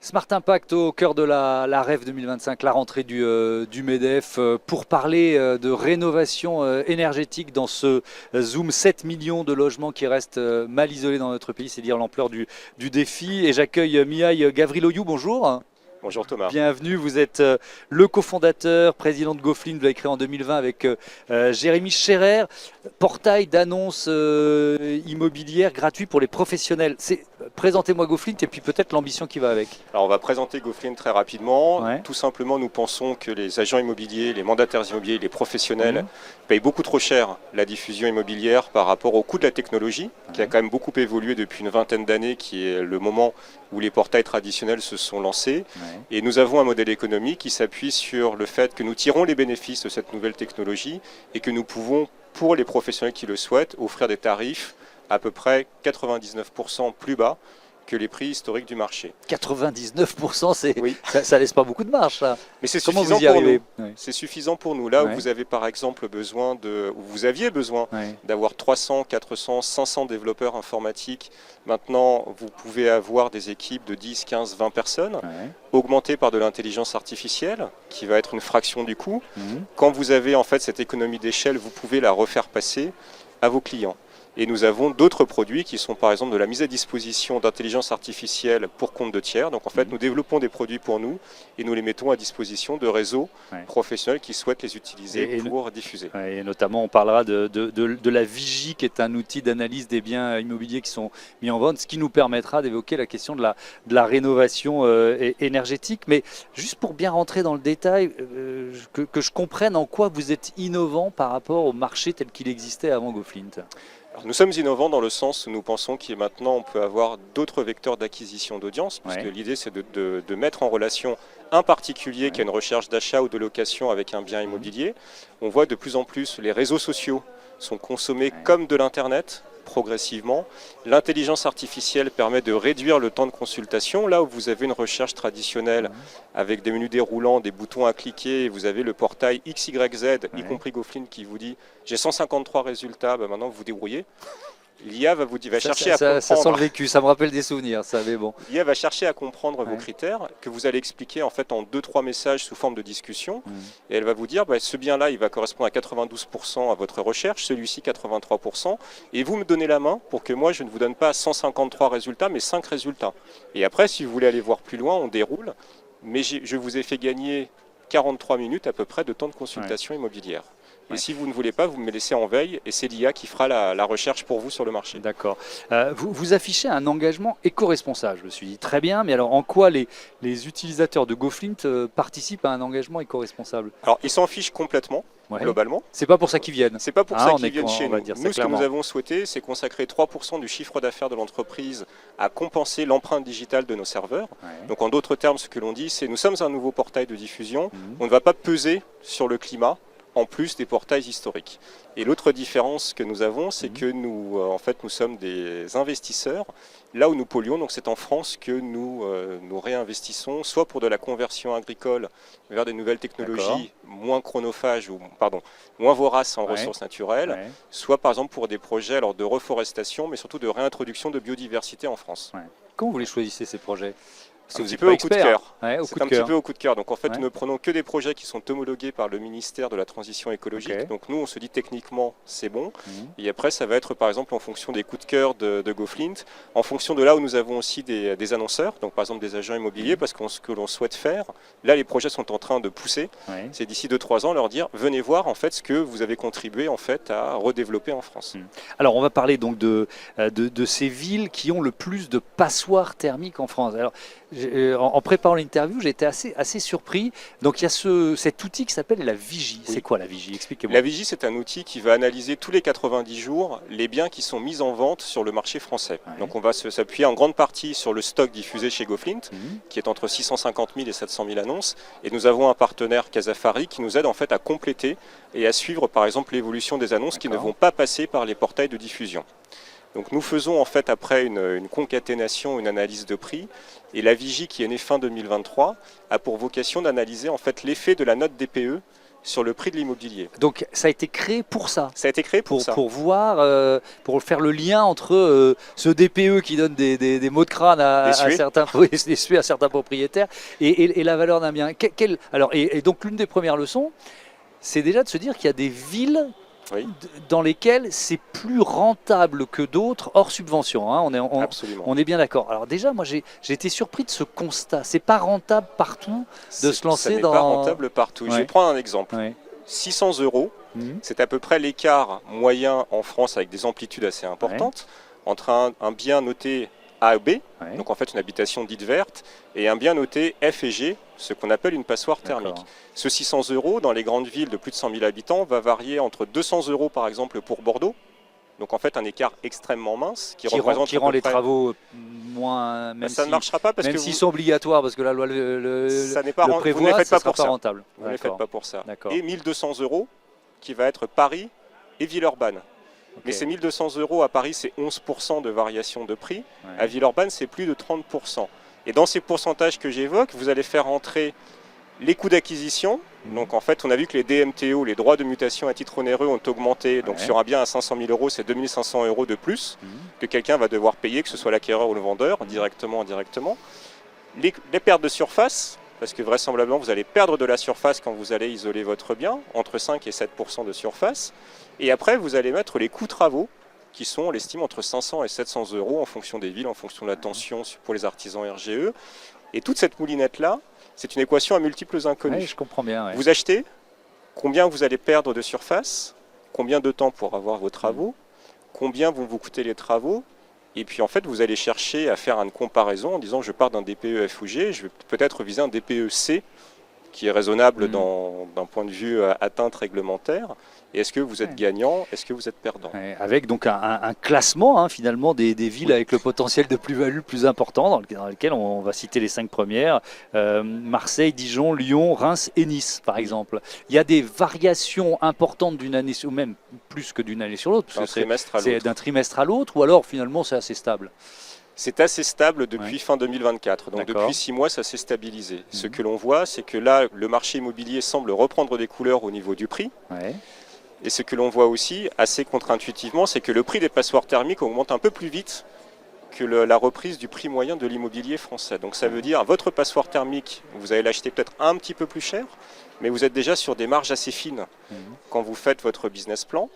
Smart Impact au cœur de la REF 2025, la rentrée du MEDEF, pour parler de rénovation énergétique dans ce Zoom 7 millions de logements qui restent mal isolés dans notre pays, c'est dire l'ampleur du défi. Et j'accueille Mihai Gavriloiu, bonjour. Bonjour Thomas. Bienvenue, vous êtes le cofondateur, président de GoFlint, vous l'avez créé en 2020 avec Jérémy Scherer, portail d'annonces immobilières gratuit pour les professionnels. Présentez-moi GoFlint et puis peut-être l'ambition qui va avec. Alors on va présenter GoFlint très rapidement. Ouais. Tout simplement, nous pensons que les agents immobiliers, les mandataires immobiliers, les professionnels payent beaucoup trop cher la diffusion immobilière par rapport au coût de la technologie, qui a quand même beaucoup évolué depuis une vingtaine d'années, qui est le moment où les portails traditionnels se sont lancés. Et nous avons un modèle économique qui s'appuie sur le fait que nous tirons les bénéfices de cette nouvelle technologie et que nous pouvons, pour les professionnels qui le souhaitent, offrir des tarifs à peu près 99% plus bas que les prix historiques du marché. 99%, Oui. ça laisse pas beaucoup de marge, ça. Mais c'est Comment suffisant vous y pour arrivez? nous. Oui. C'est suffisant pour nous. Là où Ouais. vous avez par exemple besoin ou vous aviez besoin Ouais. d'avoir 300, 400, 500 développeurs informatiques, maintenant vous pouvez avoir des équipes de 10, 15, 20 personnes, Ouais. augmentées par de l'intelligence artificielle, qui va être une fraction du coût. Mhm. Quand vous avez en fait cette économie d'échelle, vous pouvez la refaire passer à vos clients. Et nous avons d'autres produits qui sont par exemple de la mise à disposition d'intelligence artificielle pour compte de tiers. Donc en fait, nous développons des produits pour nous et nous les mettons à disposition de réseaux professionnels qui souhaitent les utiliser pour diffuser. Ouais, et notamment, on parlera de la Vigie, qui est un outil d'analyse des biens immobiliers qui sont mis en vente, ce qui nous permettra d'évoquer la question de la rénovation énergétique. Mais juste pour bien rentrer dans le détail, que je comprenne en quoi vous êtes innovant par rapport au marché tel qu'il existait avant GoFlint. Alors, nous sommes innovants dans le sens où nous pensons qu'il maintenant on peut avoir d'autres vecteurs d'acquisition d'audience, puisque l'idée c'est de mettre en relation un particulier qui a une recherche d'achat ou de location avec un bien immobilier. On voit de plus en plus les réseaux sociaux sont consommés comme de l'Internet progressivement. L'intelligence artificielle permet de réduire le temps de consultation. Là où vous avez une recherche traditionnelle avec des menus déroulants, des boutons à cliquer, et vous avez le portail XYZ, y compris GoFlint, qui vous dit « j'ai 153 résultats, ben maintenant vous vous débrouillez ». L'IA va chercher à comprendre. Ça sent le vécu, ça me rappelle des souvenirs, ça, mais bon. L'IA va chercher à comprendre vos critères, que vous allez expliquer en fait en 2-3 messages sous forme de discussion. Et elle va vous dire, bah, ce bien-là, il va correspondre à 92% à votre recherche, celui-ci 83%. Et vous me donnez la main pour que moi, je ne vous donne pas 153 résultats, mais 5 résultats. Et après, si vous voulez aller voir plus loin, on déroule. Mais je vous ai fait gagner 43 minutes à peu près de temps de consultation immobilière. Et si vous ne voulez pas, vous me laissez en veille et c'est l'IA qui fera la recherche pour vous sur le marché. D'accord. Vous affichez un engagement éco-responsable, je me suis dit très bien, mais alors en quoi les utilisateurs de GoFlint participent à un engagement éco-responsable? Alors ils s'en fichent complètement, globalement. C'est pas pour ça qu'ils viennent. C'est pas pour ça qu'ils viennent chez nous. Nous, ce que nous avons souhaité, c'est consacrer 3% du chiffre d'affaires de l'entreprise à compenser l'empreinte digitale de nos serveurs. Donc en d'autres termes, ce que l'on dit, c'est nous sommes un nouveau portail de diffusion, on ne va pas peser sur le climat, en plus des portails historiques. Et l'autre différence que nous avons, c'est que nous, en fait, nous sommes des investisseurs. Là où nous polluons, donc c'est en France que nous réinvestissons, soit pour de la conversion agricole vers des nouvelles technologies moins chronophages, ou pardon, moins voraces en ressources naturelles, soit par exemple pour des projets alors, de reforestation, mais surtout de réintroduction de biodiversité en France. Comment vous les choisissez ces projets? C'est un petit peu au coup de cœur. C'est un petit peu au coup de cœur. Donc en fait, nous ne prenons que des projets qui sont homologués par le ministère de la Transition écologique. Donc nous, on se dit techniquement, c'est bon. Et après, ça va être par exemple en fonction des coups de cœur de GoFlint, en fonction de là où nous avons aussi des annonceurs, donc par exemple des agents immobiliers, parce que ce que l'on souhaite faire, là les projets sont en train de pousser. C'est d'ici 2-3 ans leur dire, venez voir en fait ce que vous avez contribué en fait à redévelopper en France. Alors on va parler donc de ces villes qui ont le plus de passoires thermiques en France. Alors, en préparant l'interview, j'ai été assez surpris. Donc il y a cet outil qui s'appelle la Vigie. C'est quoi la Vigie? Expliquez-moi. La Vigie, c'est un outil qui va analyser tous les 90 jours les biens qui sont mis en vente sur le marché français. Donc on va s'appuyer en grande partie sur le stock diffusé chez GoFlint, qui est entre 650 000 et 700 000 annonces. Et nous avons un partenaire, Casafari, qui nous aide en fait à compléter et à suivre par exemple l'évolution des annonces qui ne vont pas passer par les portails de diffusion. Donc nous faisons en fait après une concaténation, une analyse de prix, et la Vigie qui est née fin 2023 a pour vocation d'analyser en fait l'effet de la note DPE sur le prix de l'immobilier. Donc ça a été créé pour ça. Ça a été créé pour ça. Pour voir, pour faire le lien entre ce DPE qui donne des maux de crâne à certains, à certains propriétaires et la valeur d'un bien. Alors, et donc l'une des premières leçons, c'est déjà de se dire qu'il y a des villes dans lesquelles c'est plus rentable que d'autres hors subvention. Hein. On est bien d'accord. Alors déjà, moi j'ai été surpris de ce constat. C'est pas rentable partout de se lancer dans... Ça n'est pas rentable partout. Je vais prendre un exemple. 600 €, c'est à peu près l'écart moyen en France avec des amplitudes assez importantes entre un bien noté A ou B, donc en fait une habitation dite verte, et un bien noté F et G, ce qu'on appelle une passoire thermique. Ce 600 € dans les grandes villes de plus de 100 000 habitants va varier entre 200 € par exemple pour Bordeaux, donc en fait un écart extrêmement mince qui rend les travaux moins... Même ça ne marchera pas parce que s'ils sont obligatoires, parce que la loi le prévoit, vous ne les faites pas pour ça. Rentable. Vous ne les faites pas pour ça. Et 1 200 € qui va être Paris et Villeurbanne. Mais ces 1 200 € à Paris, c'est 11% de variation de prix. À Villeurbanne, c'est plus de 30%. Et dans ces pourcentages que j'évoque, vous allez faire entrer les coûts d'acquisition. Donc en fait, on a vu que les DMTO, les droits de mutation à titre onéreux, ont augmenté. Donc sur un bien à 500 000 €, c'est 2 500 € de plus que quelqu'un va devoir payer, que ce soit l'acquéreur ou le vendeur, directement ou indirectement. Les pertes de surface, parce que vraisemblablement, vous allez perdre de la surface quand vous allez isoler votre bien, entre 5 et 7% de surface. Et après, vous allez mettre les coûts travaux, qui sont, on l'estime, entre 500 et 700 € en fonction des villes, en fonction de la tension pour les artisans RGE. Et toute cette moulinette-là, c'est une équation à multiples inconnus. Oui, je comprends bien. Vous achetez, combien vous allez perdre de surface, combien de temps pour avoir vos travaux, combien vont vous coûter les travaux, et puis en fait, vous allez chercher à faire une comparaison en disant je pars d'un DPE F ou G, je vais peut-être viser un DPE C, qui est raisonnable d'un point de vue atteinte réglementaire. Et est-ce que vous êtes gagnant? Est-ce que vous êtes perdant? Avec donc un classement finalement des villes avec le potentiel de plus-value le plus important, dans lequel on va citer les 5 premières, Marseille, Dijon, Lyon, Reims et Nice par exemple. Il y a des variations importantes d'une année, ou même plus que d'une année sur l'autre, parce que c'est d'un trimestre à l'autre, ou alors finalement c'est assez stable? C'est assez stable depuis fin 2024. Donc depuis 6 mois, ça s'est stabilisé. Ce que l'on voit, c'est que là, le marché immobilier semble reprendre des couleurs au niveau du prix. Et ce que l'on voit aussi, assez contre-intuitivement, c'est que le prix des passoires thermiques augmente un peu plus vite que la reprise du prix moyen de l'immobilier français. Donc ça veut dire, votre passoire thermique, vous allez l'acheter peut-être un petit peu plus cher, mais vous êtes déjà sur des marges assez fines quand vous faites votre business plan.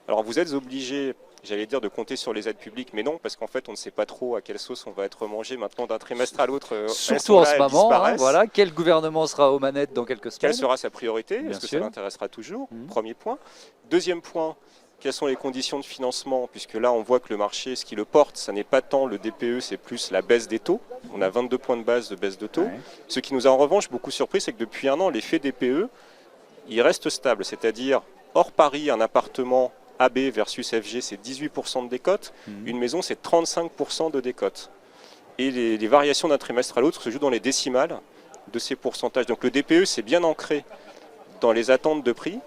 Alors vous êtes obligé, j'allais dire, de compter sur les aides publiques, mais non, parce qu'en fait, on ne sait pas trop à quelle sauce on va être mangé maintenant d'un trimestre à l'autre. Surtout en ce moment, voilà, quel gouvernement sera aux manettes dans quelques semaines? Quelle sera sa priorité? Est-ce que ça l'intéressera toujours? Premier point. Deuxième point, quelles sont les conditions de financement? Puisque là, on voit que le marché, ce qui le porte, ça n'est pas tant le DPE, c'est plus la baisse des taux. On a 22 points de base de baisse de taux. Ce qui nous a en revanche beaucoup surpris, c'est que depuis un an, l'effet DPE, il reste stable. C'est-à-dire, hors Paris, un appartement AB versus FG, c'est 18% de décote. Une maison, c'est 35% de décote. Et les variations d'un trimestre à l'autre se jouent dans les décimales de ces pourcentages. Donc le DPE, c'est bien ancré dans les attentes de prix.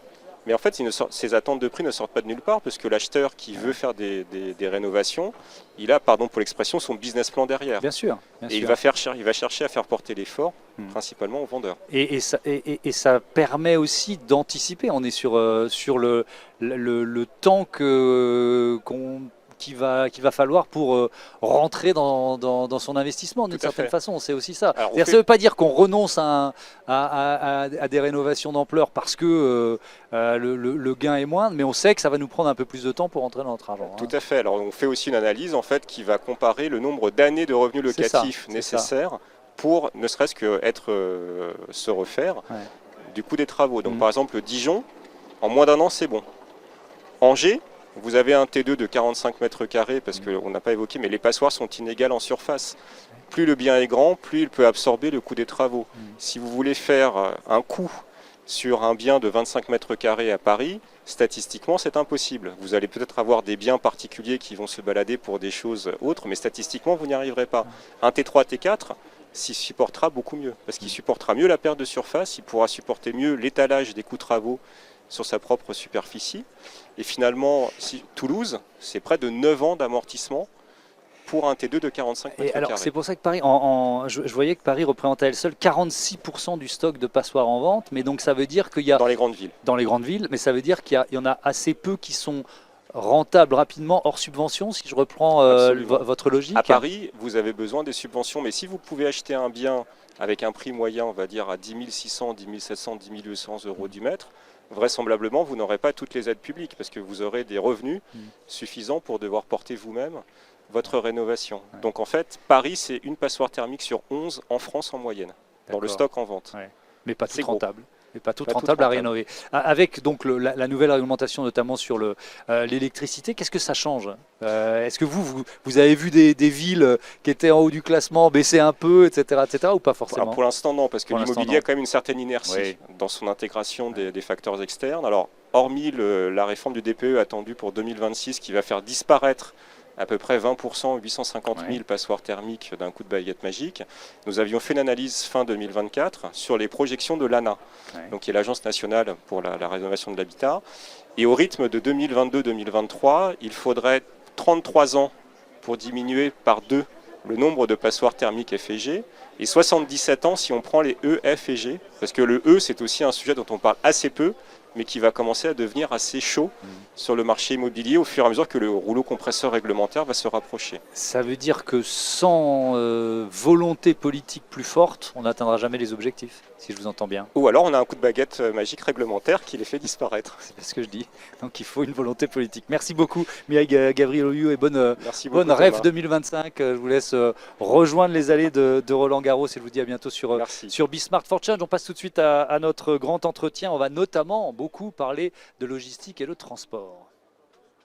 Mais en fait, ces attentes de prix ne sortent pas de nulle part, parce que l'acheteur qui veut faire des rénovations, il a, pardon pour l'expression, son business plan derrière. Bien sûr. Et il va chercher à faire porter l'effort, principalement aux vendeurs. Et ça permet aussi d'anticiper. On est sur le temps qu'il va falloir pour rentrer dans son investissement d'une certaine façon. C'est aussi ça. Ça ne veut pas dire qu'on renonce à des rénovations d'ampleur parce que le gain est moindre, mais on sait que ça va nous prendre un peu plus de temps pour rentrer dans notre argent. Tout à fait. Alors on fait aussi une analyse en fait qui va comparer le nombre d'années de revenus locatifs nécessaires pour ne serait-ce que se refaire du coût des travaux. Donc par exemple Dijon, en moins d'un an c'est bon. Angers, vous avez un T2 de 45 mètres carrés, parce qu'on n'a pas évoqué, mais les passoires sont inégales en surface. Plus le bien est grand, plus il peut absorber le coût des travaux. Si vous voulez faire un coût sur un bien de 25 mètres carrés à Paris, statistiquement, c'est impossible. Vous allez peut-être avoir des biens particuliers qui vont se balader pour des choses autres, mais statistiquement, vous n'y arriverez pas. Un T3, T4, s'y supportera beaucoup mieux, parce qu'il supportera mieux la perte de surface, il pourra supporter mieux l'étalage des coûts travaux sur sa propre superficie. Et finalement, Toulouse, c'est près de 9 ans d'amortissement pour un T2 de 45 Et mètres alors, carrés. c'est pour ça que Paris, je voyais que Paris représentait à elle seule 46% du stock de passoires en vente, mais donc ça veut dire qu'il y a Dans les grandes villes. dans les grandes villes, mais ça veut dire qu'il y en a assez peu qui sont rentables rapidement hors subvention, si je reprends Absolument. votre logique. À Paris, vous avez besoin des subventions, mais si vous pouvez acheter un bien avec un prix moyen, on va dire à 10 600, 10 700, 10 200 euros du mètre, vraisemblablement, vous n'aurez pas toutes les aides publiques parce que vous aurez des revenus suffisants pour devoir porter vous-même votre rénovation. Ouais. Donc en fait, Paris, c'est une passoire thermique sur 11 en France en moyenne, dans le D'accord. stock en vente. Ouais. Mais pas C'est toutes gros. rentables. Mais pas toutes Pas toutes rentables à rentables. rénover. Avec donc la nouvelle réglementation, notamment sur l'électricité, qu'est-ce que ça change? Est-ce que vous avez vu des villes qui étaient en haut du classement baisser un peu, etc., ou pas forcément? Alors, pour l'instant, non, parce que Pour l'instant, l'immobilier non. a quand même une certaine inertie Oui. dans son intégration des facteurs externes. Alors, hormis la réforme du DPE attendue pour 2026 qui va faire disparaître à peu près 20%, 850 000 passoires thermiques d'un coup de baguette magique, nous avions fait une analyse fin 2024 sur les projections de l'ANA, donc qui est l'Agence nationale pour la rénovation de l'habitat. Et au rythme de 2022-2023, il faudrait 33 ans pour diminuer par 2 le nombre de passoires thermiques F et G, et 77 ans si on prend les E, F et G, parce que le E, c'est aussi un sujet dont on parle assez peu, mais qui va commencer à devenir assez chaud sur le marché immobilier au fur et à mesure que le rouleau compresseur réglementaire va se rapprocher. Ça veut dire que sans volonté politique plus forte, on n'atteindra jamais les objectifs, si je vous entends bien. Ou alors on a un coup de baguette magique réglementaire qui les fait disparaître. C'est ce que je dis. Donc il faut une volonté politique. Merci beaucoup, Mireille Gavriloiu, et bonne Merci beaucoup, rêve Thomas. 2025. Je vous laisse rejoindre les allées de Roland Garros et je vous dis à bientôt sur Bismart for Change. On passe tout de suite à notre grand entretien. On va notamment beaucoup parler de logistique et de transport.